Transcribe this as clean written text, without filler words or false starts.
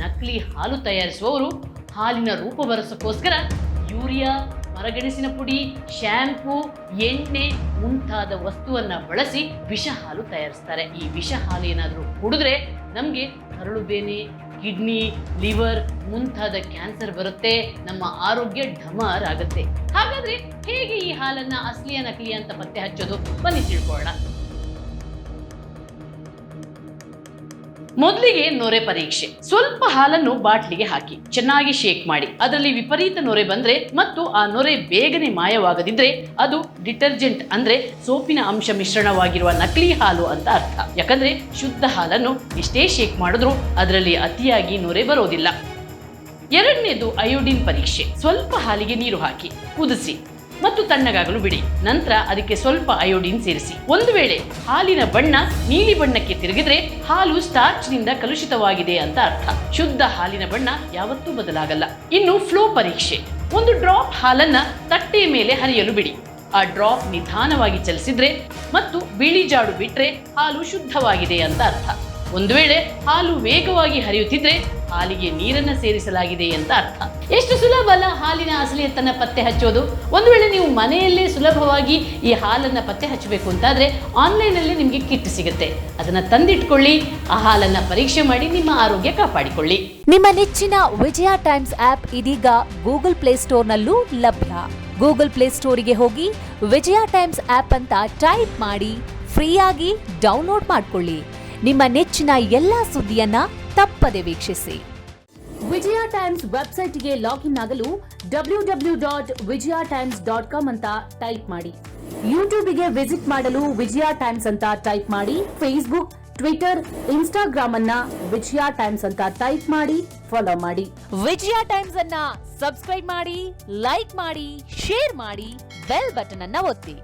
ನಕಲಿ ಹಾಲು ತಯಾರಿಸುವವರು ಹಾಲಿನ ರೂಪ ಬರೆಸೋಕ್ಕೋಸ್ಕರ ಯೂರಿಯಾ, ಮರಗೆಣಸಿನ ಪುಡಿ, ಶ್ಯಾಂಪೂ, ಎಣ್ಣೆ ಮುಂತಾದ ವಸ್ತುವನ್ನು ಬಳಸಿ ವಿಷ ಹಾಲು ತಯಾರಿಸ್ತಾರೆ. ಈ ವಿಷ ಹಾಲು ಏನಾದರೂ ಕುಡಿದ್ರೆ ನಮಗೆ ಕರಳು ಬೇನೆ, ಕಿಡ್ನಿ, ಲಿವರ್ ಮುಂತಾದ ಕ್ಯಾನ್ಸರ್ ಬರುತ್ತೆ, ನಮ್ಮ ಆರೋಗ್ಯ ಢಮಾರ್ ಆಗುತ್ತೆ. ಹಾಗಾದ್ರೆ ಹೇಗೆ ಈ ಹಾಲನ್ನ ಅಸಲಿಯ ನಕಲಿ ಅಂತ ಪತ್ತೆ ಹಚ್ಚೋದು? ಬನ್ನಿ ತಿಳ್ಕೊಳ್ಳೋಣ. ಮೊದಲಿಗೆ ನೊರೆ ಪರೀಕ್ಷೆ. ಸ್ವಲ್ಪ ಹಾಲನ್ನು ಬಾಟ್ಲಿಗೆ ಹಾಕಿ ಚೆನ್ನಾಗಿ ಶೇಕ್ ಮಾಡಿ. ಅದರಲ್ಲಿ ವಿಪರೀತ ನೊರೆ ಬಂದ್ರೆ ಮತ್ತು ಆ ನೊರೆ ಬೇಗನೆ ಮಾಯವಾಗದಿದ್ರೆ ಅದು ಡಿಟರ್ಜೆಂಟ್ ಅಂದ್ರೆ ಸೋಪಿನ ಅಂಶ ಮಿಶ್ರಣವಾಗಿರುವ ನಕಲಿ ಹಾಲು ಅಂತ ಅರ್ಥ. ಯಾಕಂದ್ರೆ ಶುದ್ಧ ಹಾಲನ್ನು ಎಷ್ಟೇ ಶೇಕ್ ಮಾಡಿದ್ರೂ ಅದರಲ್ಲಿ ಅತಿಯಾಗಿ ನೊರೆ ಬರೋದಿಲ್ಲ. ಎರಡನೇದು ಅಯೋಡಿನ್ ಪರೀಕ್ಷೆ. ಸ್ವಲ್ಪ ಹಾಲಿಗೆ ನೀರು ಹಾಕಿ ಕುದಿಸಿ ಮತ್ತು ತಣ್ಣಗಾಗಲು ಬಿಡಿ. ನಂತರ ಅದಕ್ಕೆ ಸ್ವಲ್ಪ ಅಯೋಡಿನ್ ಸೇರಿಸಿ. ಒಂದು ವೇಳೆ ಹಾಲಿನ ಬಣ್ಣ ನೀಲಿ ಬಣ್ಣಕ್ಕೆ ತಿರುಗಿದ್ರೆ ಹಾಲು ಸ್ಟಾರ್ಚ್ನಿಂದ ಕಲುಷಿತವಾಗಿದೆ ಅಂತ ಅರ್ಥ. ಶುದ್ಧ ಹಾಲಿನ ಬಣ್ಣ ಯಾವತ್ತೂ ಬದಲಾಗಲ್ಲ. ಇನ್ನು ಫ್ಲೋ ಪರೀಕ್ಷೆ. ಒಂದು ಡ್ರಾಪ್ ಹಾಲನ್ನ ತಟ್ಟೆಯ ಮೇಲೆ ಹರಿಯಲು ಬಿಡಿ. ಆ ಡ್ರಾಪ್ ನಿಧಾನವಾಗಿ ಚಲಿಸಿದ್ರೆ ಮತ್ತು ಬಿಳಿ ಜಾಡು ಬಿಟ್ರೆ ಹಾಲು ಶುದ್ಧವಾಗಿದೆ ಅಂತ ಅರ್ಥ. ಒಂದು ವೇಳೆ ಹಾಲು ವೇಗವಾಗಿ ಹರಿಯುತ್ತಿದ್ರೆ ಹಾಲಿಗೆ ನೀರನ್ನು ಸೇರಿಸಲಾಗಿದೆ ಅಂತ ಅರ್ಥ. ಎಷ್ಟು ಸುಲಭ ಅಲ್ಲ ಹಾಲಿನ ಅಸಲಿಯತ್ತನ್ನ ಪತ್ತೆ ಹಚ್ಚೋದು. ಒಂದು ವೇಳೆ ನೀವು ಮನೆಯಲ್ಲೇ ಸುಲಭವಾಗಿ ಈ ಹಾಲನ್ನು ಪತ್ತೆ ಹಚ್ಚಬೇಕು ಅಂತಾದ್ರೆ ಆನ್ಲೈನಲ್ಲಿ ನಿಮಗೆ ಕಿಟ್ ಸಿಗುತ್ತೆ. ಅದನ್ನ ತಂದಿಟ್ಕೊಳ್ಳಿ, ಆ ಹಾಲನ್ನ ಪರೀಕ್ಷೆ ಮಾಡಿ ನಿಮ್ಮ ಆರೋಗ್ಯ ಕಾಪಾಡಿಕೊಳ್ಳಿ. ನಿಮ್ಮ ನೆಚ್ಚಿನ ವಿಜಯ ಟೈಮ್ಸ್ ಆಪ್ ಇದೀಗ ಗೂಗಲ್ ಪ್ಲೇಸ್ಟೋರ್ನಲ್ಲೂ ಲಭ್ಯ. ಗೂಗಲ್ ಪ್ಲೇಸ್ಟೋರಿಗೆ ಹೋಗಿ ವಿಜಯ ಟೈಮ್ಸ್ ಆಪ್ ಅಂತ ಟೈಪ್ ಮಾಡಿ ಫ್ರೀಯಾಗಿ ಡೌನ್ಲೋಡ್ ಮಾಡಿಕೊಳ್ಳಿ. ನಿಮ್ಮ ನೆಚ್ಚಿನ ಎಲ್ಲಾ ಸುದ್ದಿಯನ್ನ ತಪ್ಪದೆ ವೀಕ್ಷಿಸಿ. ವಿಜಯ ಟೈಮ್ಸ್ ವೆಬ್ಸೈಟ್ಗೆ ಲಾಗಿನ್ ಆಗಲು www.vijayatimes.com ಅಂತ ಟೈಪ್ ಮಾಡಿ. ಯೂಟ್ಯೂಬ್ಗೆ ವಿಸಿಟ್ ಮಾಡಲು ವಿಜಯ ಟೈಮ್ಸ್ ಅಂತ ಟೈಪ್ ಮಾಡಿ. ಫೇಸ್ಬುಕ್, ಟ್ವಿಟರ್, ಇನ್ಸ್ಟಾಗ್ರಾಮ್ ಅನ್ನ ವಿಜಯ ಟೈಮ್ಸ್ ಅಂತ ಟೈಪ್ ಮಾಡಿ ಫಾಲೋ ಮಾಡಿ. ವಿಜಯ ಟೈಮ್ಸ್ ಅನ್ನ ಸಬ್ಸ್ಕ್ರೈಬ್ ಮಾಡಿ, ಲೈಕ್ ಮಾಡಿ, ಶೇರ್ ಮಾಡಿ, ಬೆಲ್ ಬಟನ್ ಅನ್ನ ಒತ್ತಿ.